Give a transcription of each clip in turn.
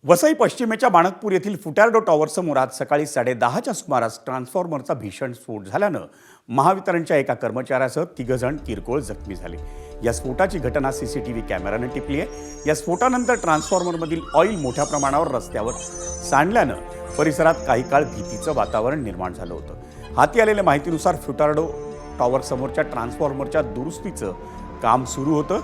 वसई पश्चिमेच्या बाणकपूर येथील फुटारडो टॉवरसमोर आज सकाळी 10:30च्या सुमारास ट्रान्सफॉर्मरचा भीषण स्फोट झाल्यानं महावितरणच्या एका कर्मचाऱ्यासह 3 जण किरकोळ जखमी झाले। या स्फोटाची घटना सीसीटीव्ही कॅमेऱ्याने टिपली आहे। या स्फोटानंतर ट्रान्सफॉर्मरमधील ऑइल मोठ्या प्रमाणावर रस्त्यावर सांडल्यानं परिसरात काही काळ भीतीचं वातावरण निर्माण झालं होतं। हाती आलेल्या माहितीनुसार फुटारडो टॉवर समोरच्या ट्रान्सफॉर्मरच्या दुरुस्तीचं काम सुरू होतं,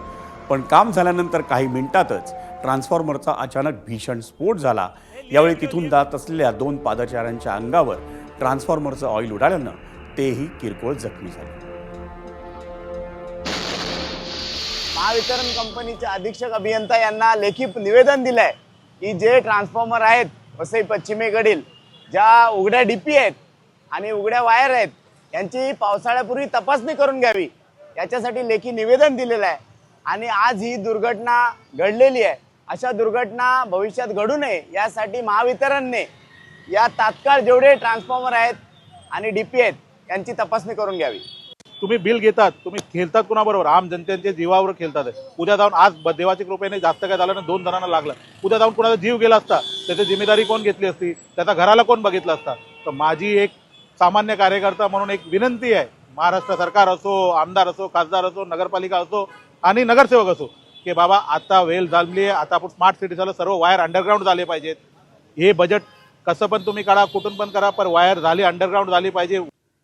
पण काम झाल्यानंतर काही मिनिटातच ट्रान्सफॉर्मरचा अचानक भीषण स्फोट झाला। यावेळी तिथून जात असलेल्या 2 पादचाऱ्यांच्या अंगावर ट्रान्सफॉर्मरचं ऑइल उडाल्यानं तेही किरकोळ जखमी झाले। महावितरण कंपनीचे अधीक्षक अभियंता यांना लेखी निवेदन दिलंय की जे ट्रान्सफॉर्मर आहेत वसई पश्चिमेकडील ज्या उघड्या डीपी आहेत आणि उघड्या वायर आहेत यांची पावसाळ्यापूर्वी तपासणी करून घ्यावी, याच्यासाठी लेखी निवेदन दिलेलं आहे। आणि आज ही दुर्घटना घडलेली आहे। अशा दुर्घटना भविष्यात घडू नये यासाठी महावितरणने या तात्काळ जेवढे ट्रान्सफॉर्मर आहेत आणि डीपी आहेत यांची तपासणी करून घ्यावी। तुम्ही बिल घेतात, तुम्ही खेळतात कुणाबरोबर? आम जनतेच्या जीवावर खेळतात। उद्या जाऊन आज देवाच्या कृपेने जास्त काय झालं ना, 2 जणांना लागलं, उद्या जाऊन कुणाचा जीव गेला असता त्याची जिम्मेदारी कोण घेतली असती? त्याचा घराला कोण बघितलं असता? तर माझी एक सामान्य कार्यकर्ता म्हणून एक विनंती आहे, महाराष्ट्र सरकार असो, आमदार असो, खासदार असो, नगरपालिका असो आणि नगरसेवक असो, की बाबा आता वेळ झाली आहे, आता आपण स्मार्ट सिटी झालं, सर्व वायर अंडरग्राऊंड झाले पाहिजेत। हे बजेट कसं पण तुम्ही काढा, कुठून पण करा, पण वायर झाली अंडरग्राऊंड झाली पाहिजे।